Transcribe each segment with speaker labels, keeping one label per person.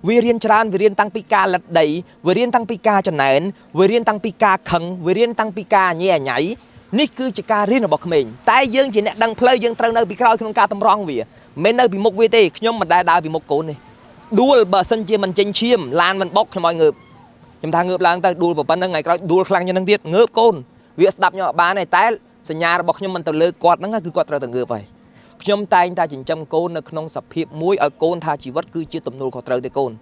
Speaker 1: วิเรียนจรานวิเรียนตั้งปีกาลัดใดวิเรียนตั้งปีกาจนไหนวิเรียนตั้งปีกาขังวิเรียนตั้งปีกาแย่ใหญ่นี่คือจิการเรียนบอกเขมรแต่ยังจีเนี่ยดังเพลย์ยังตระเนอปีกาขนมกาตำรองเวียเมนเนอปีมุกเวทีขยมมันได้ดาวปีมุกโกนนี่ดูเบอร์สันเจมันเจนเชียมลานมันบกขโมยเงือบยำทางเงือบลานแต่ดูแบบปันนั่งไงก็ดูคลังยันนั่งเดียดเงือบโกนเวียสดับเนาะบ้านในแต่สัญญาบอกขยมมันตะเลือกอดนั่นก็คือกอดเราตะเงือบไปขยมตายตาจินจำโกนในขนมสับเพียบมวยเอาโกนทาชีวิตคือชื่อตำนูของเราแต่โกน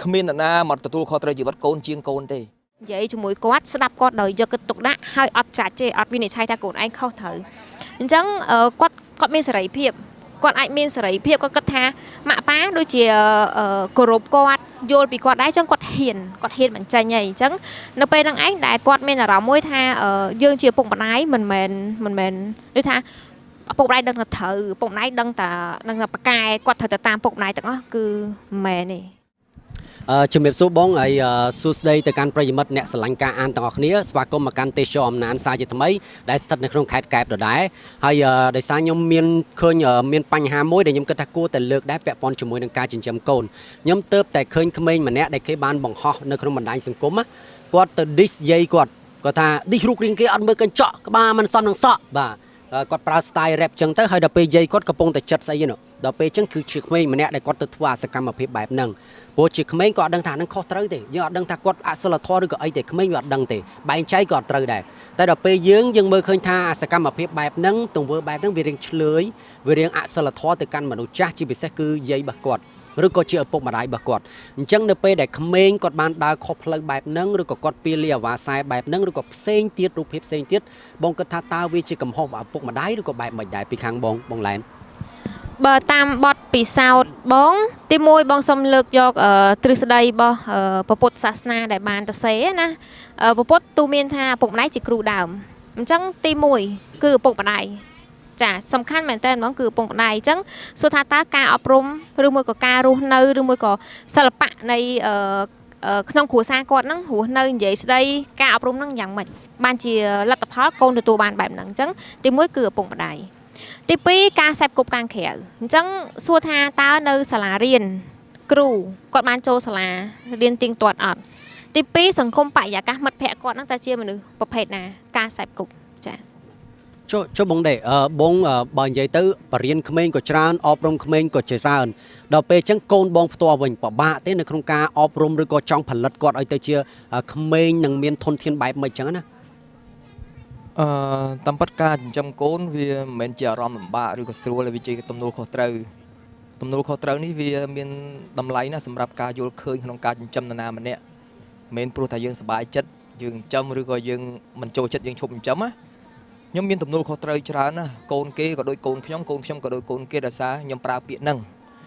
Speaker 1: ขมิ้นน่ะมาตัวเขาตระจีวัดโกนเชียงโกนเต้
Speaker 2: vậy cho mỗi quát đáp quát đời cho cái tục đã hơi ấp chặt chơi ấp vì này sai ta cũng anh không thử chẳng quát quát miên sợi phiệp quát anh miên sợi phiệp có cất tha mạ phá đôi chì cổ rộp quát vô bị quát đáy chẳng quát hiền mình chạy nhảy chẳng nó pe đang anh đại quát miên là rõ môi tha dương chìa bụng bạn ái mình đôi tha bụng này đang là thử bụng này đang là cài quát thử tam bụng này chẳng cứ mẹ này
Speaker 3: ជំរាបសួរបងហើយសួស្តីទៅកាន់ប្រិយមិត្តអ្នកស្រឡាញ់ការអានទាំងអស់គ្នាស្វាគមន៍មកកាន់ទេសចរអំណានសារជាថ្មីដែលស្ថិតនៅក្នុងខេត្តកែបដដែលហើយដោយសារខ្ញុំមានឃើញមានបញ្ហាមួយដែលខ្ញុំគិតថាគួរតែលើកដែរពាក់ព័ន្ធជាមួយនឹងការចិញ្ចឹមកូនខ្ញុំទៅតែឃើញក្មេងម្នាក់ដែលគេបានបង្ហោះនៅក្នុងបណ្ដាញសង្គមគាត់ទៅ diss យាយគាត់ថា diss រូបរាងគេអត់មើលកញ្ចក់ក្បាលមិនសមនឹងសក់បាទគាត់ប្រើ style rap ចឹងទៅហើយដល់ពេលយាយគាត់កំពុងតែចិត្តស្អីនោះដល់ពេលចឹងគឺជាក្មេងម្នាក់ដែលគាត់ទៅធ្វើសកម្មភាពបែបហ្នឹងព្រោះជាក្មេងក៏អត់ដឹងថានឹងខុសត្រូវទេយើងអត់ដឹងថាគាត់អសិលធម៌ឬក៏អីទេក្មេងវាអត់ដឹងទេបែងចែកក៏អត់ត្រូវដែរតែដល់ពេលយើងមើលឃើញថាសកម្មភាពបែបហ្នឹងទង្វើបែបហ្នឹងវារៀងឆ្លើយវារៀងអសិលធម៌ទៅកាន់មនុស្សចាស់ជាពិសេសគឺយាយរបស់គាត់ឬក៏ជាឪពុកម្ដាយរបស់គាត់អញ្ចឹងនៅពេលដែលក្មេងគាត់បានដើរខុសផ្លូវបែបហ្នឹងឬក៏គាត់ពៀលីអាវ៉ាសែបែបហ្នឹងឬក៏ផ្សេងទៀតរូបភាពផ្សេងទៀតបងគិតថាតើវាជាកំហុសរបស់ឪពុកម្ដាយឬក៏បែបមិនដែរពីខាងបងឡែន
Speaker 2: បើតាមបទពិសោធន៍បងទីមួយបងសុំលើកយកទ្រឹស្ដីរបស់ពុទ្ធសាសនាដែលបានទៅសេណាពុទ្ធទូមានថាឪពុកម្ដាយជាគ្រូដើមអញ្ចឹងទីមួយគឺឪពុកម្ដាយចាសំខាន់មែនតើហ្មងគឺឪពុកម្ដាយអញ្ចឹងសួរថាតើការអប់រំឬមួយក៏ការរស់នៅឬមួយក៏សិល្បៈនៃក្នុងគ្រួសារគាត់ហ្នឹងរស់នៅនិយាយស្ដីការអប់រំហ្នឹងយ៉ាងម៉េចបានជាលទ្ធផលកូនទទួលបានបែបហ្នឹងអញ្ចឹងទីមួយគឺឪពុកម្ដាយទី2ការសេពគប់ខាងក្រៅអញ្ចឹងសួរថាតើនៅសាលារៀនគ្រូគាត់បានចូលសាលារៀនទៀងទាត់អត់ទី2សង្គមបរិយាកាសមិត្តភ័ក្តិគាត់ហ្នឹងតើជាមនុស្សប្រភេទណាការសេពគប់ចា
Speaker 3: ចុះបងដែរបងបើនិយាយទៅបរៀនក្មេងក៏ច្រើនអប់រំក្មេងក៏ច្រើនដល់ពេលអញ្ចឹងកូនបងផ្ទាល់វិញពិបាកទេនៅក្នុងការអប់រំឬក៏ចង់ផលិតគាត់ឲ្យទៅជាក្មេងនឹងមានធនធានបែបមិនអញ្ចឹងណា
Speaker 1: តាមពិតការចិញ្ចឹមកូនវាមិនមែនជាអារម្មណ៍លំបាកឬក៏ស្រួលវាជាទំនួលខុសត្រូវនេះវាមានតម្លៃណាស់សម្រាប់ការយល់ឃើញក្នុងការចិញ្ចឹមនរណាម្នាក់មិនមែនព្រោះតែយើងសប្បាយចិត្តយើងចិញ្ចឹមឬក៏យើងមិនចូលចិត្តយើងឈប់ចិញ្ចឹមណាខ្ញុំមានទំនួលខុសត្រូវច្រើនណាកូនគេក៏ដូចកូនខ្ញុំក៏ដូចកូនគេដោយសារខ្ញុំប្រើពាក្យហ្នឹង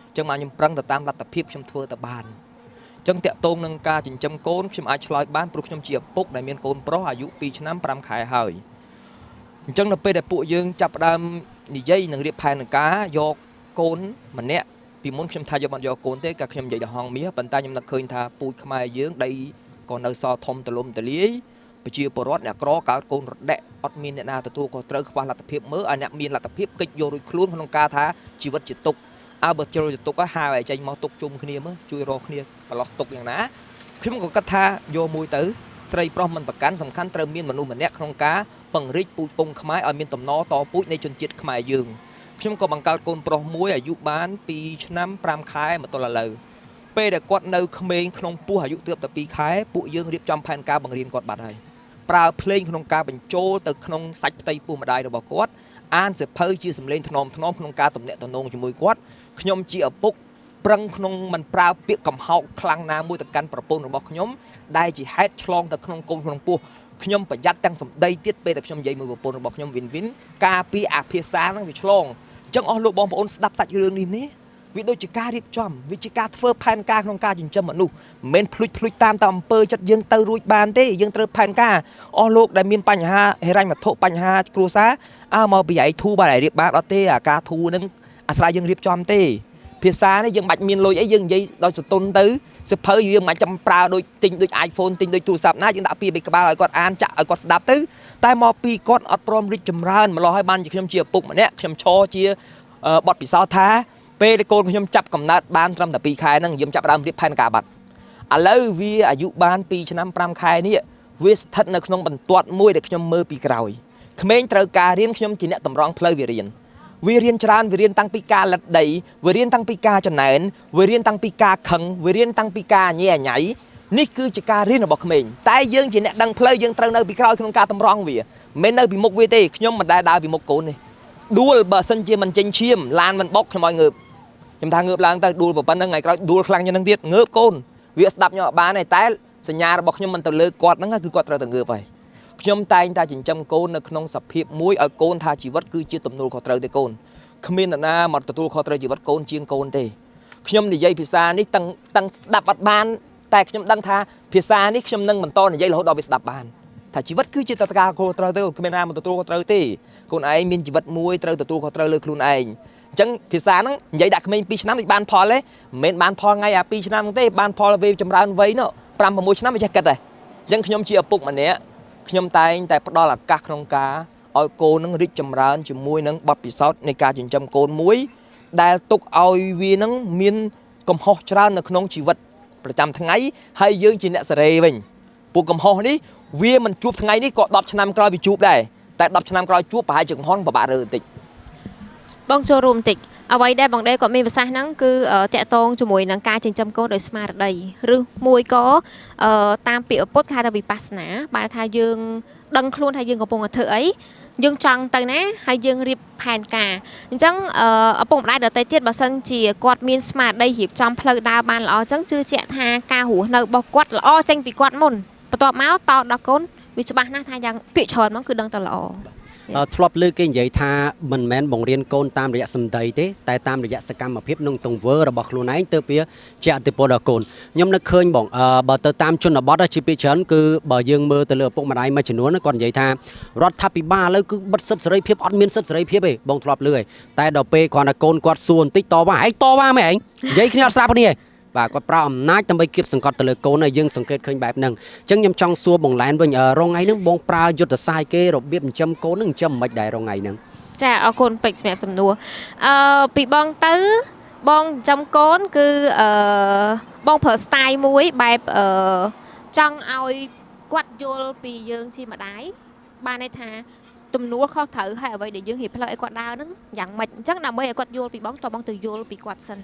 Speaker 1: អញ្ចឹងមកខ្ញុំប្រឹងទៅតាមលទ្ធភាពខ្ញុំធ្វើទៅបានអញ្ចឹងតាក់ទងនឹងការចិញ្ចឹមកូនខ្ញុំអាចឆ្លើយបានព្រោះខ្ញុំជាឪពុកដែលមានកូនប្រុសអាយុ2ឆ្នាំ5ខែហើយអញ្ចឹងនៅពេលដែលពួកយើងចាប់ផ្ដើមនិយាយនឹងរៀបផែនការយកកូនម្នាក់ពីមុនខ្ញុំថាយកបាត់យកកូនទេក៏ខ្ញុំនិយាយដល់ហងមាសប៉ុន្តែខ្ញុំនឹកឃើញថាពូជខ្មែរយើងដីក៏នៅសល់ធំទលំទលាយប្រជាពលរដ្ឋអ្នកក្រកើតកូនរដេកអត់មានអ្នកណាទទួលខុសត្រូវខ្វះលទ្ធភាពមើលឲ្យអ្នកមានលទ្ធភាពកិច្ចយករួចខ្លួនក្នុងការថាជីវិតជាទុកបើចូលជាទុកហៅឲ្យចេញមកទុកជុំគ្នាមើលជួយរកគ្នាប្រឡោះទុកយ៉ាងណាខ្ញុំក៏គិតថាយកមួយទៅស្រីប្រុសមិនប្រកាន់សំខាន់ត្រូវមានមនុស្សម្នាក់ក្នុងការពង្រីកពូជពងខ្មែរឲ្យមានតំណតពូជនៃជនជាតិខ្មែរយើងខ្ញុំក៏បង្កើតកូនប្រុសមួយអាយុបាន2ឆ្នាំ5ខែមកទល់ឥឡូវពេលដែលគាត់នៅក្មេងក្នុងពោះអាយុទើបតែ2ខែពួកយើងរៀបចំផែនការបង្រៀនគាត់បាត់ហើយប្រើភ្លេងក្នុងការបញ្ចូលទៅក្នុងសាច់ផ្ទៃពោះម្ដាយរបស់គាត់អានសៀវភៅជាសម្លេងថ្នមក្នុងការទំនាក់ទំនងជាមួយគាត់ខ្ញុំជាឪពុកប្រឹងក្នុងមិនប្រើពាក្យកំហោកខ្លាំងណាមួយទៅកាន់ប្រពន្ធរបស់ខ្ញុំដែលជាហេតុឆ្លងទៅក្នុងកូនក្នុងពោះខ្ញុំប្រយ័ត្នទាំងសម្ដីទៀតពេលដែលខ្ញុំនិយាយមួយប្រពន្ធរបស់ខ្ញុំវិនការពីអាភាសាហ្នឹងវាឆ្លងអញ្ចឹងអស់លោកបងប្អូនស្ដាប់សាច់រឿងនេះវាដូចជាការរៀបចំវាជាការធ្វើផែនការក្នុងការចិញ្ចឹមមនុស្សមិនមែនភ្លុចតាមអំពើចិត្តយើងទៅរួចបានទេយើងត្រូវផែនការអស់លោកដែលមានបញ្ហាហិរញ្ញវត្ថុបញ្ហាគ្រួសារមកពីឯធូបានរៀបបានអត់ទេអាការធូហ្នឹងអាស្រ័យយើងរៀបចំទេភាសានេះយើងមិនបាច់មានលុយអីយើងនិយាយដោយសតុនទៅសភៅយើងមិនចាំប្រើដូចទិញដូច iPhone ទិញដូចទូរស័ព្ទណាយើងដាក់ពីក្បាលឲ្យគាត់អានចាក់ឲ្យគាត់ស្ដាប់ទៅតែមកពីគាត់អត់ព្រមរីកចម្រើនម្ល៉េះហើយបានជាខ្ញុំជាឪពុកម្នាក់ខ្ញុំឈរជាបទពិសោធន៍ថា ពេលកូនខ្ញុំចាប់កំណើតបានត្រឹមតែ2ខែហ្នឹងខ្ញុំចាប់ដើមរៀបផែនការបាត់ឥឡូវវាអាយុបាន2ឆ្នាំ5ខែនេះវាស្ថិតនៅក្នុងបន្ទាត់មួយដែលខ្ញុំមើលពីក្រោយក្មេងត្រូវការរៀនខ្ញុំជាអ្នកតម្រង់ផ្លូវវារៀនច្រើនវារៀនតាំងពីការលិតដីវារៀនតាំងពីការចំណែនវារៀនតាំងពីការខឹងវារៀនតាំងពីការញ៉ែញ៉ៃនេះគឺជាការរៀនរបស់ក្មេងតែយើងជាអ្នកដឹងផ្លូវយើងត្រូវនៅពីក្រោយក្នុងការតម្រង់វាមិននៅពីមុខវាទេខ្ញុំមិនដែលដើរពីមុខកូននេះដួលបើសិនជាមិនចេញឈាមឡានមិនបុកខ្ញុំឲ្យងើបខ្ញុំថាងើបឡើងទៅដួលប៉ុណ្្នឹងថ្ងៃក្រោយដួលខ្លាំងជាងនឹងទៀតងើបកូនវាស្ដាប់ខ្ញុំអត់បានទេតែសញ្ញារបស់ខ្ញុំមិនទៅលើគាត់ហ្នឹងគឺគាត់ត្រូវតែងើបហើយខ្ញុំតែងតែចិញ្ចឹមកូននៅក្នុងសភាពមួយឲ្យកូនថាជីវិតគឺជាទំនួលខុសត្រូវទេកូនគ្មាននរណាមកទទួលខុសត្រូវជីវិតកូនជាងកូនទេខ្ញុំនិយាយភាសានេះតាំងស្ដាប់អត់បានតែខ្ញុំដឹងថាភាសានេះខ្ញុំនឹងបន្តនិយាយរហូតដល់វាស្ដាប់បានថាជីវិតគឺជាតតកាខុសត្រូវទេគ្មានណាមកទទួលខុសត្រូវទេកូនឯងមានជីវិតមួយត្រូវទទួលខុសត្រូវលើខ្លួនឯងអញ្ចឹងភាសាហ្នឹងនិយាយដាក់ក្មេង2ឆ្នាំមិនបានផលទេមិនមែនបានផលថ្ងៃ2ឆ្នាំទេបានផលវេចម្រើនវ័យនោះ5 6ឆ្នាំមិនចេះគិតទេអញ្ចឹងខ្ញុំជាឪពុកម្នាក់ខ្ញុំតែងតែផ្ដល់ឱកាសក្នុងការឲ្យកូននឹងរីកចម្រើនជាមួយនឹងបទពិសោធន៍នៃការចិញ្ចឹមកូនមួយដែលទុកឲ្យវានឹងមានកំហុសច្រើននៅក្នុងជីវិតប្រចាំថ្ងៃហើយយើងជាអ្នកសេរីវិញពួកកំហុសនេះវាមិនជួបថ្ងៃនេះក៏10ឆ្នាំក្រោយវាជួបដែរតែ10ឆ្នាំក្រោយជួបប្រហែលជាកំហុសពិបាករើបន្តិច
Speaker 2: បងចូលរួមបន្តិចអ្វីដែលបងដេគាត់មានប្រសាសន៍ហ្នឹងគឺតាក់ទងជាមួយនឹងការចិញ្ចឹមកូនដោយស្មារតីឬមួយក៏តាមពាក្យពុទ្ធគេហៅថាវិបស្សនាបានថាយើងដឹងខ្លួនថាយើងកំពុងតែធ្វើអីយើងចង់ទៅណាហើយយើងរៀបផែនការអញ្ចឹងឪពុកម្ដាយដទៃទៀតបើសិនជាគាត់មានស្មារតីរៀបចំផ្លូវដើរបានល្អអញ្ចឹងជឿជាក់ថាការរស់នៅរបស់គាត់ល្អចេញពីគាត់មុនបន្ទាប់មកតដល់កូនវាច្បាស់ណាស់ថាយ៉ាងពាក្យច្រើនហ្មងគឺដឹងតែល្អ
Speaker 3: ធ្លាប់លើគេនិយាយថាមិនមែនបង្រៀនកូនតាមរយៈសម្ដីទេតែតាមរយៈសកម្មភាពនិងទង្វើរបស់ខ្លួនឯងទៅវាជាអតិពលដល់កូនខ្ញុំនឹកឃើញបងបើទៅតាមជនបទជាពាក្យច្រើនគឺបើយើងមើលទៅលើឪពុកម្ដាយមួយចំនួនគាត់និយាយថារដ្ឋាភិបាលឥឡូវគឺបិទសិទ្ធិសេរីភាពអត់មានសិទ្ធិសេរីភាពទេបងធ្លាប់លើតែដល់ពេលគ្រាន់តែកូនគាត់សួរបន្តិចតវ៉ាហែងតវ៉ាមែនឯងនិយាយគ្នាអត់ស្ដាប់គ្នាបាទគាត់ប្រើអំណាចដើម្បីគៀបសង្កត់ទៅលើកូនហើយយើងសង្កេតឃើញបែបហ្នឹងអញ្ចឹងខ្ញុំចង់សួរបងឡែនវិញរងថ្ងៃហ្នឹងបងប្រើយុទ្ធសាស្ត្រគេរបៀបចិញ្ចឹមកូនហ្នឹងចិញ្ចឹមមិនដែររងថ្ងៃហ្នឹង
Speaker 2: ចាអរគុណពេកសម្រាប់សំណួរពីបងទៅបងចិញ្ចឹមកូនគឺបងប្រើ style មួយបែបចង់ឲ្យគាត់យល់ពីយើងជាម្ដាយបានន័យថាទំនួលខុសត្រូវហើយអ្វីដែលយើងរៀបផ្លូវឲ្យគាត់ដើរហ្នឹងយ៉ាងម៉េចអញ្ចឹងដើម្បីឲ្យគាត់យល់ពីបងតបងទៅយល់ពីគាត់សិន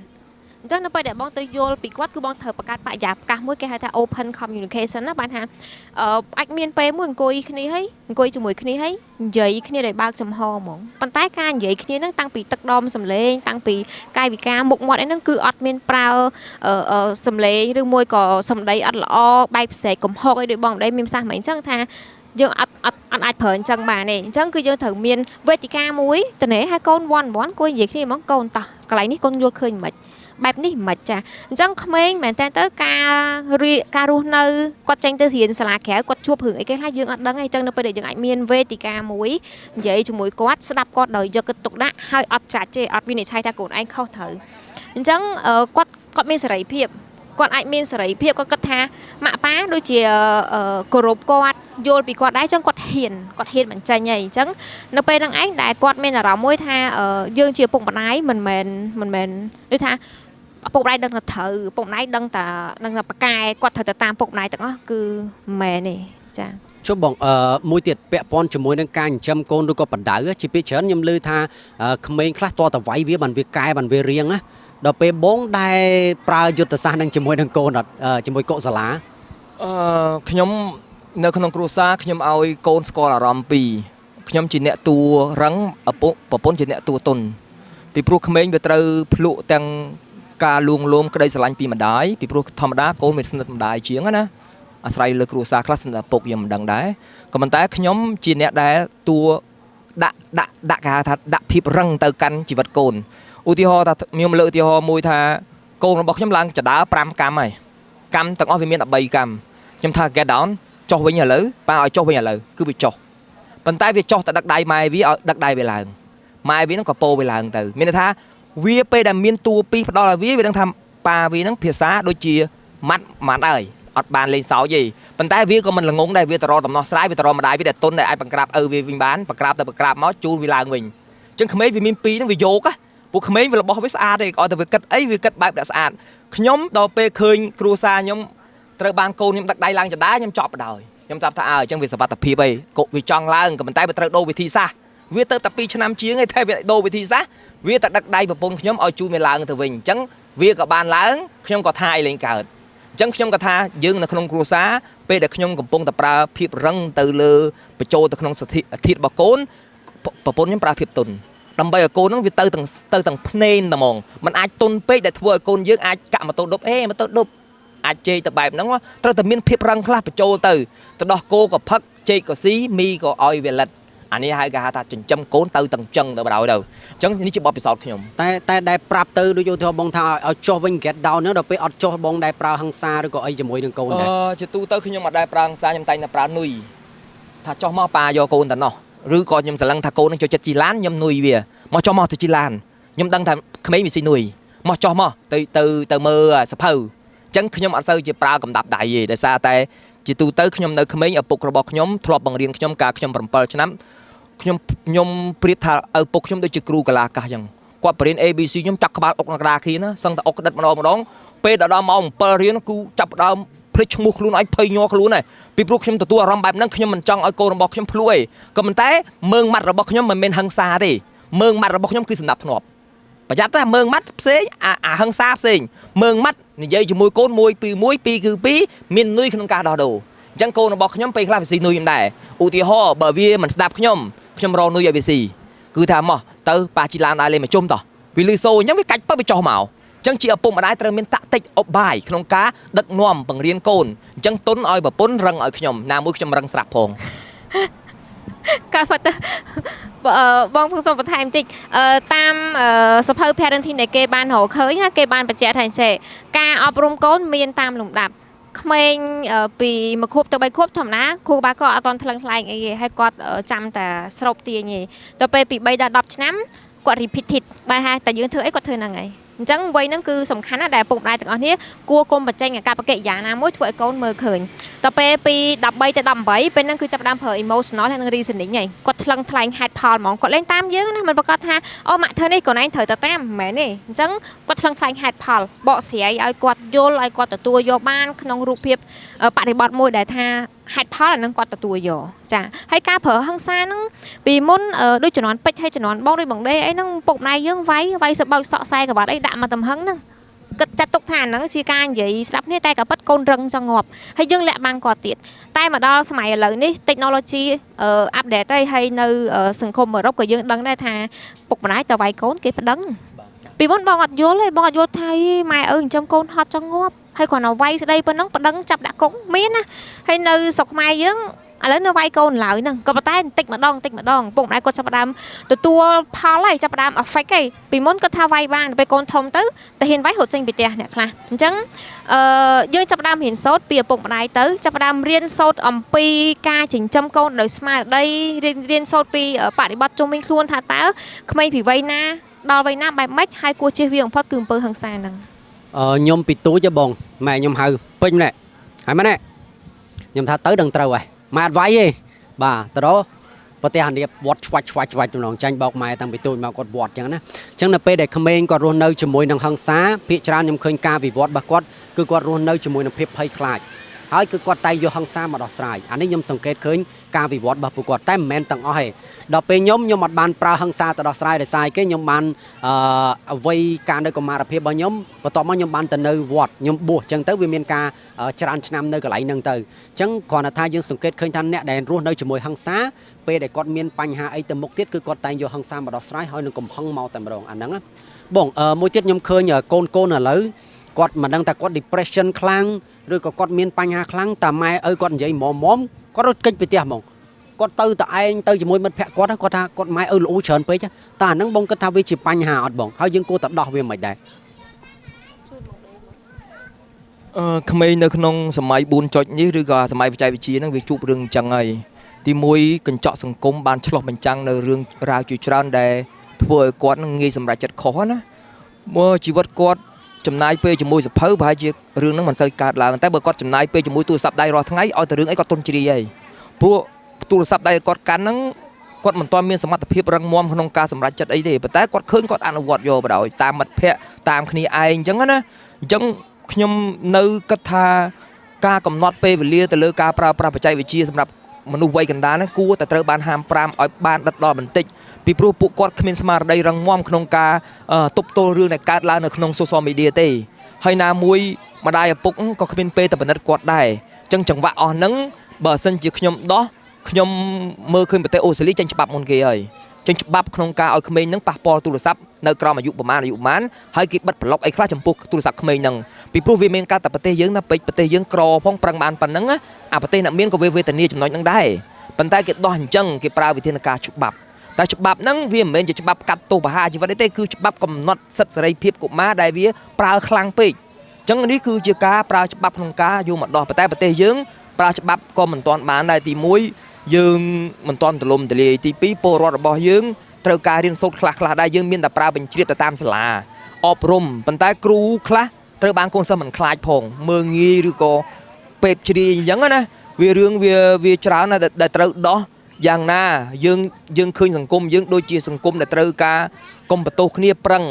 Speaker 2: អញ្ចឹងនៅពេលដែលបងទៅយល់ពីគាត់គឺបងត្រូវបង្កើតបរិយាកាសមួយគេហៅថា open communication ណាបានថាអាចមានពេលមួយអង្គុយគ្នាហើយអង្គុយជាមួយគ្នាហើយនិយាយគ្នាដោយបើកចំហហ្មងប៉ុន្តែការនិយាយគ្នាហ្នឹងតាំងពីទឹកដមសម្លេងតាំងពីកាយវិការមុខមាត់អីហ្នឹងគឺអត់មានប្រើសម្លេងឬមួយក៏សម្ដីអត់ល្អបែកផ្សែកកំហុសអីដោយបងម្ដីមានប្រសាសន៍មកអញ្ចឹងថាយើងអត់អាចប្រើអញ្ចឹងបានទេអញ្ចឹងគឺយើងត្រូវមានវេទិកាមួយតនេះឲ្យកូនoneគួរនិយាយគ្នាហ្មងកូនតោះកន្លែងនេះកូនយល់ឃើញមិនបែបនេះមិនចាអញ្ចឹងក្មេងមែនតើទៅការរស់នៅគាត់ចេញទៅរៀនសាលាក្រៅគាត់ជួបរឿងអីគេខ្លះយើងអត់ដឹងទេអញ្ចឹងនៅពេលដែលយើងអាចមានវេទិកាមួយនិយាយជាមួយគាត់ស្ដាប់គាត់ដោយយកចិត្តទុកដាក់ហើយអត់ចាច់ទេអត់វិនិច្ឆ័យថាកូនឯងខុសត្រូវអញ្ចឹងគាត់មានសេរីភាពគាត់អាចមានសេរីភាពគាត់គិតថាម៉ាក់ប៉ាដូចជាគោរពគាត់យល់ពីគាត់ដែរអញ្ចឹងគាត់ហ៊ានបញ្ចេញហើយអញ្ចឹងនៅពេលហ្នឹងឯងដែលគាត់មានអារម្មណ៍មួយថាយើងជាពុកម្ដាយមិនមែនដូចថាពុកម្ដាយដឹងតែត្រូវពុកម្ដាយដឹងតែប្រកែគាត់ត្រូវទៅតាមពុកម្ដាយទាំងអស់គឺមិនមែនទេចា
Speaker 3: ចុះបងមួយទៀតពាក់ព័ន្ធជាមួយនឹងការចិញ្ចឹមកូនឬក៏បណ្ដៅជាពាក្យច្រើនខ្ញុំឮថាក្មេងខ្លះតតវាយវាបានវាកែបានវារៀងណាដល់ពេលបងដែលប្រើយុទ្ធសាស្ត្រនឹងជាមួយនឹងកូនអត់ជាមួយកុសលា
Speaker 1: ខ្ញុំនៅក្នុងគ្រួសារខ្ញុំឲ្យកូនស្គាល់អារម្មណ៍ពីរខ្ញុំជាអ្នកតួរឹងឪពុកប្រពន្ធជាអ្នកតួទន់ពីព្រោះក្មេងវាត្រូវភ្លក់ទាំងការលួងលោមក្តីស្រឡាញ់ពីម្ដាយពីព្រោះធម្មតាកូនវាស្និទ្ធម្ដាយជាងណាអាស្រ័យលើគ្រួសារខ្លះស្និទ្ធឪពុកយើងមិនដឹងដែរក៏ប៉ុន្តែខ្ញុំជាអ្នកដែលតួដាក់គេហៅថាដាក់ភាពរឹងទៅកាន់ជីវិតកូនឧទាហរណ៍ថាខ្ញុំលើកឧទាហរណ៍មួយថាកូនរបស់ខ្ញុំឡើងចដើ5កម្មហើយកម្មទាំងអស់វាមាន13កម្មខ្ញុំថា get down ចុះវិញឥឡូវប៉ាឲ្យចុះវិញឥឡូវគឺវាចុះប៉ុន្តែវាចុះតែដឹកដៃម៉ែវាឲ្យដឹកដៃវាឡើងម៉ែវានឹងក៏ពោវាឡើងទៅមានន័យថាវាពេលដែលមានតួពីរផ្ដល់ឲ្យវាដឹងថាប៉ាវានឹងភាសាដូចជាម៉ាត់ហើយអត់បានលេងសើចទេប៉ុន្តែវាក៏មិនល្ងងដែរវាទៅរកដំណោះស្រាយវាទៅរកម្ដាយវាដែលទុនដែលអាចបង្ក្រាបឪវាវិញបានបង្ក្រាបទៅបង្ក្រាបមកជូនវាឡើងវិញអញ្ចឹងក្មេងវាមានពីរហ្នឹងវាយក ពួកក្មេងវារបស់វាស្អាតទេក៏តែវាគិតអីវាគិតបែបដាក់ស្អាតខ្ញុំដល់ពេលឃើញគ្រួសារខ្ញុំត្រូវបានកូនខ្ញុំដឹកដៃឡើងចដាខ្ញុំចប់បដ ខ្ញុំតាមថាអញ្ចឹងវាសវត្ថភាពអីក៏វាចង់ឡើងក៏ប៉ុន្តែវាត្រូវដូរវិធីសាស្ត្រវាទៅតែ2ឆ្នាំជាងឯងតែវាដូរវិធីសាស្ត្រវាតែដឹកដៃប្រពន្ធខ្ញុំឲ្យជួយវាឡើងទៅវិញអញ្ចឹងវាក៏បានឡើងខ្ញុំក៏ថាអីលេងកើតអញ្ចឹងខ្ញុំក៏ថាយើងនៅក្នុងគ្រួសារពេលដែលខ្ញុំកំពុងតែប្រើភាពរឹងទៅលើបញ្ចូលទៅក្នុងសធិរបស់កូនប្រពន្ធខ្ញុំប្រើភាពទុនដើម្បីឲ្យកូនហ្នឹងវាទៅទាំងភ្នែនតែហ្មងมันអាចទុនពេកដែលធ្វើឲ្យកូនយើងអាចកាក់ម៉ូតូដប់ម៉ូតូដប់អាចជេកទៅបែបហ្នឹងត្រូវតែមានភាពរឹងខ្លះបញ្ចូលទៅដោះគោក៏ផឹកចេកក៏ស៊ីមីក៏ឲ្យវាលិតអានេះហៅគេហៅថាចិញ្ចឹមកូនទៅទាំងចឹងទៅបដ ாய் ទៅអញ្ចឹងនេះជាបទពិសោធន៍ខ្ញុំត
Speaker 3: ែដែលប្រាប់ទៅដូចឧទាហរណ៍បងថាឲ្យចុះវិញ get down ហ្នឹងដល់ពេលអត់ចុះបងដែលប្រើហង្សាឬក៏អីជាមួយនឹងកូនដែរ
Speaker 1: ជាទូទៅខ្ញុំអត់ដែលប្រើហង្សាខ្ញុំតែងតែប្រើនុយថាចុះមកប៉ាយកកូនទៅណោះឬក៏ខ្ញុំស្រឡឹងថាកូននឹងចូលចិត្តជីឡានខ្ញុំនុយវាមកចុះមកទៅជីឡានខ្ញុំដឹងថាក្មេងវាស៊ីនុយមកចុះមកទៅមើលសភៅអញ្ចឹងខ្ញុំអត់សូវជាប្រើកំដាប់ដៃទេដោយសារតែជាទូទៅខ្ញុំនៅក្មេងឪពុករបស់ខ្ញុំធ្លាប់បង្រៀនខ្ញុំកាលខ្ញុំ7ឆ្នាំខ្ញុំប្រៀបថាឪពុកខ្ញុំដូចជាគ្រូកលាកាសអញ្ចឹងគាត់បរៀន ABC ខ្ញុំចាប់ក្បាលអុកក្នុងក្តារគីណាសឹងតែអុកក្តិតម្ដងពេលដល់ម៉ោង7រៀនគូចាប់ដើមភ្លេចឈ្មោះខ្លួនឯងភ័យញ័រខ្លួនហើយពីព្រោះខ្ញុំទទួលអារម្មណ៍បែបហ្នឹងខ្ញុំមិនចង់ឲ្យកូនរបស់ខ្ញុំភ្លួយក៏ប៉ុន្តែមើងម៉ាត់របស់ខ្ញុំមិនមែនហឹង្សាទេមើងម៉ាត់របស់ខ្ញុំគឺសម្ដាប់ធ្នាប់ប្រយ័ត្នតែមើងម៉ាត់ផ្សេងអាហឹង្សាផ្សេងមើងម៉ាត់និយាយជាមួយកូន1 2 1 2គឺ2មាននុយក្នុងការដោះដូរអញ្ចឹងកូនរបស់ខ្ញុំពេលខ្លះវាស៊ីនុយខ្ញុំដែរឧទាហរណ៍បើវាមិនស្ដាប់ខ្ញុំរកនុយឲ្យវាស៊ីគឺថាមកទៅប៉ាជីឡានដើរលេងមកជុំតោះវាលឺសូរអញ្ចឹងវាកាច់ពឹបវាចុះមកអញ្ចឹងជាឪពុកម្ដាយត្រូវមានតាក់ទិចអបបាយក្នុងការដឹកនាំបង្រៀនកូនអញ្ចឹងទុនឲ្យប្រពន្ធរឹងឲ្យខ្ញុំណាមួយខ្ញុំរឹងស្រាប់ផងក
Speaker 2: ារផុតបងពុកសូមបន្ថែមតិចតាមសភៅ parenting ដែលគេបានរកឃើញណាគេបានបញ្ជាក់ថាចេះការអប់រំកូនមានតាមលំដាប់ក្មេងពី1ខួបទៅ3ខួបធម្មតាគ្រូបាក៏អត់តន់ថ្លឹងថ្លែងអីទេហើយគាត់ចាំតែស្រូបទាញទេដល់ពេលពី3ដល់10ឆ្នាំគាត់ repeat បែរថាតែយើងធ្វើអីគាត់ធ្វើហ្នឹងហើយអញ្ចឹងវ័យហ្នឹងគឺសំខាន់ណាស់ដែលពុកម្ដាយទាំងអស់គ្នាគួរគុំបញ្ចេញអាកប្បកិរិយាណាមួយធ្វើឲ្យកូនមើលឃើញដល់ពេលពី13ទៅ18ពេលហ្នឹងគឺចាប់ផ្ដើមប្រើ emotional ហើយនឹង reasoning ហីគាត់ថ្លឹងថ្លែងហេតុផលហ្មងគាត់លេងតាមយើងណាមិនប្រកាសថាអូម៉ាក់ធ្វើនេះកូនឯងត្រូវទៅតាមមិនមែនទេអញ្ចឹងគាត់ថ្លឹងថ្លែងហេតុផលបកស្រាយឲ្យគាត់យល់ឲ្យគាត់ទទួលយកបានក្នុងរូបភាពបរិបទមួយដែលថាហេតុផលអានឹងគាត់ទទួលយកចាហើយការប្រើហិង្សាហ្នឹងពីមុនដូចជំនាន់ពេជ្រហើយជំនាន់បងដូចបងដេអីហ្នឹងពុកម្ដាយយើងវាយសបោកសក់ខ្សែក្បាត់អីដាក់មកទំហឹងហ្នឹងគិតចាត់ទុកថាហ្នឹងជាការនិយាយស្ដាប់គ្នាតែក៏ប៉ិតកូនរឹងចង់ងាប់ហើយយើងលាក់បានគាត់ទៀតតែមកដល់សម័យឥឡូវនេះ technology អាប់ដេតហើយនៅសង្គមអឺរ៉ុបក៏យើងដឹងដែរថាពុកម្ដាយទៅវាយកូនគេប្តឹងពីមុនបងអត់យល់ទេបងអត់យល់ថាម៉ែអើចិញ្ចឹមកូនហត់ចង់ងាប់ហើយគាត់នៅវាយស្ដីប៉ុណ្ណឹងប្តឹងចាប់ដាក់គុកមានណាហើយនៅស្រុកខ្មែរយើងឥឡូវនៅវាយកូនឡើយហ្នឹងក៏ប៉ុន្តែបន្តិចម្ដងពុកម្ដាយគាត់ចាប់ផ្ដើមទទួលផលហើយចាប់ផ្ដើម affect ហើយពីមុនគាត់ថាវាយបានពេលកូនធំទៅតែហ៊ានវាយរត់ចេញពីផ្ទះអ្នកខ្លះអញ្ចឹងយើងចាប់ផ្ដើមរៀនសូត្រពីឪពុកម្ដាយទៅចាប់ផ្ដើមរៀនសូត្រអំពីការចិញ្ចឹមកូនដោយស្មារតីរៀនសូត្រពីបរិបទជុំវិញខ្លួនថាតើក្មេងពីវ័យណាដល់វ័យណាបែបម៉េចហើយគួរជៀសវាងបំផុតគឺអំពើហិង្សាហ្នឹងខ
Speaker 3: ្ញុំពីទូចបងម៉ែខ្ញុំហៅពេញម្នាក់ហើយម៉ែខ្ញុំថាទៅដឹងត្រូវហើយម៉ែអត់វាយទេបាទទៅដល់ប្រទេសអានៀបវត្តឆ្វាច់ម្ដងចាញ់បោកម៉ែតាំងពីទូចមកគាត់វត្តអញ្ចឹងណាអញ្ចឹងនៅពេលដែលក្មេងគាត់រស់នៅជាមួយនឹងហិង្សាភាគច្រើនខ្ញុំឃើញការវិវត្តរបស់គាត់គឺគាត់រស់នៅជាមួយនឹងភាពភ័យខ្លាចហើយគឺគាត់តែងយកហិង្សាមកដោះស្រាយអានេះខ្ញុំសង្កេតឃើញការវិវត្តរបស់ពួកគាត់តែមិនមែនទាំងអស់ទេដល់ពេលខ្ញុំអត់បានប្រើហិង្សាទៅដោះស្រាយដោយសារគេខ្ញុំបានអ្វីការនៅកុមារភាពរបស់ខ្ញុំបន្ទាប់មកខ្ញុំបានទៅនៅវត្តខ្ញុំបួសអញ្ចឹងទៅវាមានការច្រើនឆ្នាំនៅកន្លែងហ្នឹងទៅអញ្ចឹងគ្រាន់តែថាយើងសង្កេតឃើញថាអ្នកដែលរស់នៅជាមួយហិង្សាពេលដែលគាត់មានបញ្ហាអីទៅមុខទៀតគឺគាត់តែងយកហិង្សាមកដោះស្រាយហើយនឹងកំហឹងមកតែម្ដងអាហ្នឹងបងមួយទៀតខ្ញុំឃើញកូនឥឡូវគាត់មិនដឹងថាគាត់ depression ខ្លាំងឬក៏គាត់មានបញ្ហាខ្លាំងតែម៉ែឪគាត់និយាយមុំគាត់រត់គេចពីផ្ទះហ្មងគាត់ទៅតែឯងទៅជាមួយមិត្តភក្តិគាត់ថាគាត់ម៉ែឪល្អច្រើនពេកតែអាហ្នឹងបងគិតថាវាជាបញ្ហាអត់បងហើយយើងគួរតែដោះវាមិនដែរក
Speaker 1: ្មេងនៅក្នុងសម័យ 4.0 នេះឬក៏សម័យបច្ចេកវិទ្យាហ្នឹងវាជួបរឿងអញ្ចឹងហើយទី1កញ្ចក់សង្គមបានឆ្លោះបញ្ចាំងនៅរឿងរ៉ាវជាច្រើនដែលធ្វើឲ្យគាត់នឹងងាយសម្រេចចិត្តខុសណាមកជីវិតគាត់ចំណាយពេលជាមួយសភៅប្រហែលជារឿងហ្នឹងមិនសូវកើតឡើងតែបើគាត់ចំណាយពេលជាមួយទូរស័ព្ទដៃរាល់ថ្ងៃឲ្យតែរឿងអីគាត់ទុនជ្រាយហើយព្រោះទូរស័ព្ទដៃគាត់កាន់ហ្នឹង គាត់មិនទាន់មានសមត្ថភាពរឹងមាំក្នុងការសម្រេចចិត្តអីទេប៉ុន្តែគាត់ឃើញគាត់អនុវត្តយកបដ ாய் តាមមិត្តភ័ក្តិតាមគ្នាឯងអញ្ចឹងណាអញ្ចឹងខ្ញុំនៅគិតថាការកំណត់ពេលវេលាទៅលើការប្រើប្រាស់បច្ចេកវិទ្យាសម្រាប់មនុស្សវ័យកណ្ដាលហ្នឹងគួរតែត្រូវបានហាម5ឲ្យបានដិតដល់បន្តិចពីព្រោះពួកគាត់គ្មានស្មារតីរឹងមាំក្នុងការទប់ទល់រឿងដែលកើតឡើងនៅក្នុង social media ទេហើយណាមួយម្ដាយឪពុកក៏គ្មានពេលតែពិនិត្យគាត់ដែរអញ្ចឹងចង្វាក់អស់ហ្នឹងបើសិនជាខ្ញុំដោះខ្ញុំមើលឃើញប្រទេសអូស្ត្រាលីចេញច្បាប់មុនគេហើយចេញច្បាប់ក្នុងការឲ្យក្មេងហ្នឹងប៉ះពាល់ទូរស័ព្ទនៅក្រោមអាយុប្រមាណហើយគេបិទប្លុកអីខ្លះចំពោះទូរស័ព្ទក្មេងហ្នឹងពីព្រោះវាមានការតែប្រទេសយើងណាពេកប្រទេសយើងក្រផងប្រឹងបានប៉ុណ្ណឹងអាប្រទេសអ្នកមានក៏វាវេទនាចំណុចហ្នឹងដែរប៉ុន្តែគេដោះអញ្ចឹងគេប្រើវិធានការច្បាប់តែច្បាប់ហ្នឹងវាមិនមែនជាច្បាប់កាត់ទោសប្រហារជីវិតទេគឺច្បាប់កំណត់សិទ្ធិសេរីភាពកុមារដែលវាប្រើខ្លាំងពេកអញ្ចឹងនេះគឺជាការប្រើច្បាប់ក្នុងការយកមកដោះប៉ុន្តែប្រទេសយើងប្រើច្បាប់ក៏មិនទាន់បានដែរទី1យើងមិនទាន់ទលំទលាយទី2ពលរដ្ឋរបស់យើងត្រូវការរៀនសូត្រខ្លះដែរយើងមានតែប្រើបញ្ជ្រាបទៅតាមសាលាអប់រំប៉ុន្តែគ្រូខ្លះត្រូវបានកូនសិស្សមិនខ្លាចផងមើងងាយឬក៏ពេបជ្រាយអញ្ចឹងណាវារឿងវាច្រើនណាស់ដែលត្រូវដោះយ៉ាងណាយើងឃើញសង្គមយើងដូចជាសង្គមដែលត្រូវការកុំបន្ទោសគ្នាប្រឹង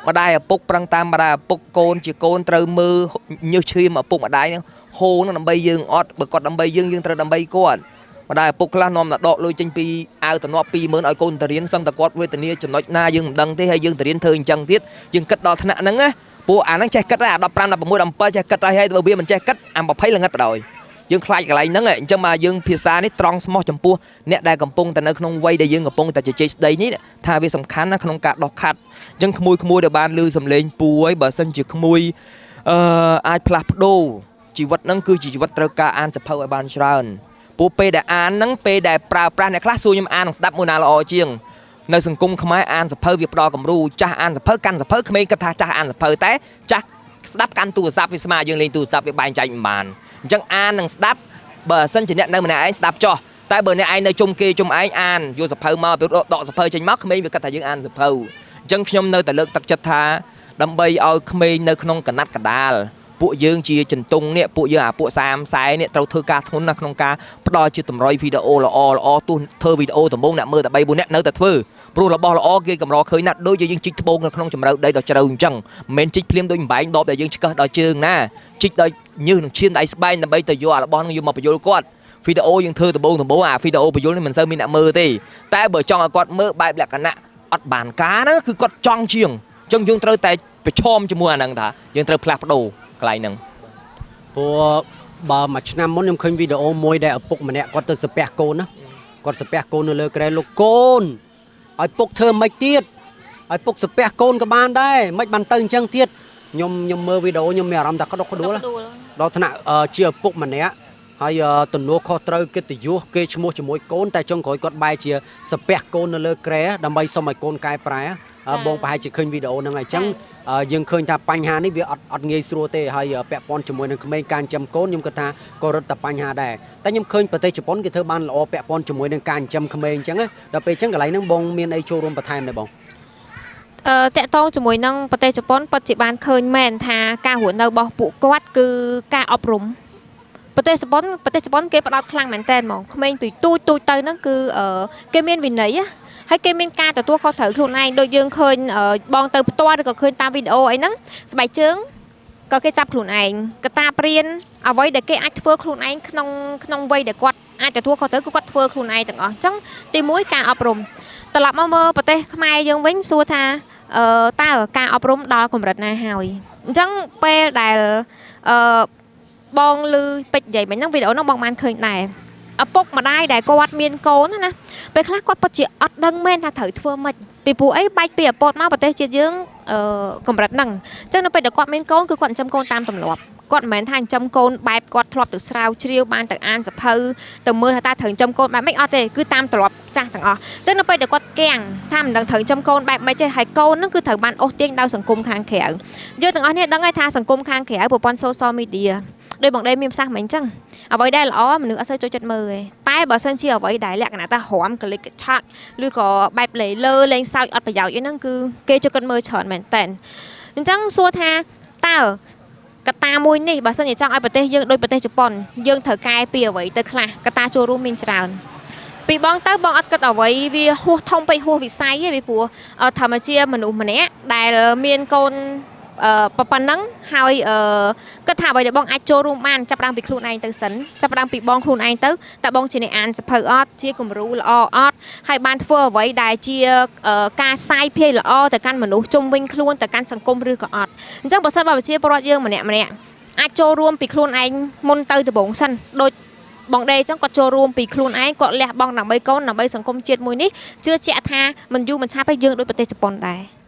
Speaker 1: ម្ដាយឪពុកប្រឹងតាមម្ដាយឪពុកកូនជាកូនត្រូវមើលញើសឈាមឪពុកម្ដាយហ្នឹងហូរហ្នឹងដើម្បីយើងអត់បើគាត់ដើម្បីយើងត្រូវដើម្បីគាត់ម្ដាយឪពុកខ្លះនាំតែដកលុយចេញពីអាវតំណក់ 20000 ឲ្យកូនទៅរៀនសឹងតែគាត់វេទនាចំណុចណាយើងមិនដឹងទេហើយយើងទៅរៀនធ្វើអញ្ចឹងទៀតយើងគិតដល់ថ្នាក់ហ្នឹងណាពួកអាហ្នឹងចេះគិតដែរអា15 16 17ចេះគិតហើយបើវាមិនចេះគិតអា20ល្ងិតបដ ாய் យើងខ្លាចកន្លែងហ្នឹងអញ្ចឹងមកយើងភាសានេះត្រង់ស្មោះចំពោះអ្នកដែលកំពុងតែនៅក្នុងវ័យដែលយើងកំពុងតែជជែកស្ដីនេះថាវាសំខាន់ណាក្នុងការដោះខាត់អញ្ចឹងក្មួយដែលបានឮសំឡេងពូហើយបើសិនជាក្មួយអាចផ្លាស់ប្ដូរជីវិតហ្នឹងគឺជាជីវិតត្រូវការអានសភៅឲ្យបានច្រើនពួកពេលដែលអានហ្នឹងពេលដែលប្រើប្រាស់អ្នកខ្លះសួរខ្ញុំអាននឹងស្ដាប់មួយណាល្អជាងនៅសង្គមខ្មែរអានសភៅវាផ្ដល់គំរូចាស់អានសភៅកាន់សភៅក្មេងគិតថាចាស់អានសភៅតែចាស់ស្ដាប់កាន់ទូរស័ព្ទវាស្មើយើងលេងទូរស័ព្ទវាបែងចែកមិនបានអញ្ចឹងអាននឹងស្ដាប់បើសិនជាអ្នកនៅម្នាក់ឯងស្ដាប់ចោះតែបើអ្នកឯងនៅជុំគេជុំឯងអានយកសភៅមកទៅដកសភៅចេញមកក្មេងវាគិតថាយើងអានសភៅអញ្ចឹងខ្ញុំនៅតែលើកទឹកចិត្តថាដើម្បីឲ្យក្មេងនៅក្នុងកណាត់កដាលពួកយើងជាចន្ទង់នេះពួកយើងពួក30 40នេះត្រូវធ្វើការធ្ងន់ណាស់ក្នុងការផ្ដល់ជាតម្រុយវីដេអូល្អទោះធ្វើវីដេអូដំបូងអ្នកមើលតែ3 4នាក់នៅតែធ្វើព្រោះរបស់ល្អគេកម្រឃើញណាស់ដូចជាយើងជីកត្បូងនៅក្នុងជម្រៅដីដ៏ជ្រៅអញ្ចឹងមិនមែនជីកភ្លាមដូចបំបែងដបដែលយើងឆ្កឹះដល់ជើងណាជីកដោយញើសនឹងឈាមដៃស្បែកដើម្បីទៅយកអារបស់នឹងយកមកបញ្យលគាត់វីដេអូយើងធ្វើដំបូងអាវីដេអូបញ្យលនេះមិនសូវមានអ្នកមើលទេតែបើចង់ឲ្យគាត់មើលបែបលក្ខណៈអត់បានការហ្នឹងគឺគាត់ចង់ជាងអញ្ចឹងយើងត្រូវតែប្រឈមជាមួយអាហ្នឹងថាយើងត្រូវផ្លាស់ប្ដូរកន្លែងហ្នឹងព
Speaker 3: ្រោះបើមួយឆ្នាំមុនខ្ញុំឃើញវីដេអូមួយដែលឪពុកម្នាក់គាត់ទៅសាពះកូនណាគាត់សាពះកូននៅលើក្រែលោកកូនឲ្យពុកធ្វើមិនទៀតឲ្យពុកសាពះកូនក៏បានដែរមិនបានទៅអញ្ចឹងទៀតខ្ញុំមើលវីដេអូខ្ញុំមានអារម្មណ៍ថាក្តុកក្តួលដល់ថ្នាក់ជាឪពុកម្នាក់ហើយទំនួលខុសត្រូវកិត្តិយសគេឈ្មោះជាមួយកូនតែចុងក្រោយគាត់បែរជាសាពះកូននៅលើក្រែដើម្បីសុំឲ្យកូនកែប្រែបងប្រហែលជាឃើញវីដេអូហ្នឹងហើយអញ្ចឹងយើងឃើញថាបញ្ហានេះវាអត់ងាយស្រួលទេហើយពាក់ព័ន្ធជាមួយនឹងក្មេងការចិញ្ចឹមកូនខ្ញុំគិតថាក៏រត់តែបញ្ហាដែរតែខ្ញុំឃើញប្រទេសជប៉ុនគេធ្វើបានល្អពាក់ព័ន្ធជាមួយនឹងការចិញ្ចឹមក្មេងអញ្ចឹងដល់ពេលអញ្ចឹងកន្លែងហ្នឹងបងមានអីចូលរួមបន្ថែមដែរបងត
Speaker 2: កតងជាមួយនឹងប្រទេសជប៉ុនពិតជាបានឃើញមែនថាការរស់នៅរបស់ពួកគាត់គឺការអប់រំប្រទេសជប៉ុនគេផ្ដោតខ្លាំងមែនតើហ្មងក្មេងពីទូចទៅហ្នឹងគឺគេមានវិន័យហើយគេមានការទទួលខុសត្រូវខ្លួនឯងដូចយើងឃើញបងទៅផ្ទាល់ឬក៏ឃើញតាមវីដេអូអីហ្នឹងស្បែកជើងក៏គេចាប់ខ្លួនឯងកតាព្រៀនអ្វីដែលគេអាចធ្វើខ្លួនឯងក្នុងវ័យដែលគាត់អាចទទួលខុសត្រូវគឺគាត់ធ្វើខ្លួនឯងទាំងអស់អញ្ចឹងទី1ការអប់រំត្រឡប់មកមើលប្រទេសខ្មែរយើងវិញសួរថាតើការអប់រំដល់កម្រិតណាហើយអញ្ចឹងពេលដែលបងឮពេជ្រនិយាយមិញហ្នឹងវីដេអូហ្នឹងបងបានឃើញដែរឪពុកម្ដាយដែលគាត់មានកូនណាពេលខ្លះគាត់ពិតជាអត់ដឹងមែនថាត្រូវធ្វើម៉េចពីព្រោះអីបែកពីឪពុកមកប្រទេសជាតិយើងកម្រិតហ្នឹងអញ្ចឹងនៅពេលដែលគាត់មានកូនគឺគាត់ចិញ្ចឹមកូនតាមទម្លាប់គាត់មិនមែនថាចិញ្ចឹមកូនបែបគាត់ធ្លាប់ទៅស្រាវជ្រាវបានទៅអានសភៅទៅមើលថាតើត្រូវចិញ្ចឹមកូនបែបម៉េចអត់ទេគឺតាមទម្លាប់ចាស់ទាំងអស់អញ្ចឹងនៅពេលដែលគាត់គាំងថាមិនដឹងត្រូវចិញ្ចឹមកូនបែបម៉េចទេហើយកូនហ្នឹងគឺត្រូវបានអូសទាញដោយសង្គមខាងក្រៅយើងទាំងអស់នេះដឹងហើយថាសង្គមខាងក្រៅប្រព័ន្ធ social media ដោយបងដេមានប្រសាសន៍មិនអញ្ចឹងអ្វីដែលល្អមនុស្សអត់សូវចូលចិត្តមើលទេតែបើសិនជាអ្វីដែលលក្ខណៈថារំកលិកឆាក់ឬក៏បែបលេងសើចអត់ប្រយោជន៍អីហ្នឹងគឺគេចូលចិត្តមើលច្រើនមែនតើអញ្ចឹងសួរថាតើកត្តាមួយនេះបើសិនជាចង់ឲ្យប្រទេសយើងដូចប្រទេសជប៉ុនយើងត្រូវកែពីអ្វីទៅខ្លះកត្តាចូលរួមមានច្រើន ពីបងទៅបងអត់គិតអ្វីវាហួសធំពេកហួសវិស័យទេពីព្រោះធម្មជាមនុស្សម្នាក់ដែលមានកូនប៉ុណ្ណឹងហើយគិតថាអ្វីដែលបងអាចចូលរួមបានចាប់ផ្ដើមពីខ្លួនឯងទៅសិនចាប់ផ្ដើមពីបងខ្លួនឯងទៅតើបងជាអ្នកអានសភៅអត់ជាគំរូល្អអត់ហើយបានធ្វើអ្វីដែលជាការសាយភាយល្អទៅកាន់មនុស្សជុំវិញខ្លួនទៅកាន់សង្គមឬក៏អត់អញ្ចឹងបើសិនបើប្រជាពលរដ្ឋយើងម្នាក់អាចចូលរួមពីខ្លួនឯងមុនទៅដំបូងសិនដូចបងដេអញ្ចឹងគាត់ចូលរួមពីខ្លួនឯងគាត់លះបង់ដើម្បីកូនដើម្បីសង្គមជាតិមួយនេះជឿជាក់ថាមិនយូរមិនឆាប់ទេយើងដូចប្រទេសជប៉ុនដែរ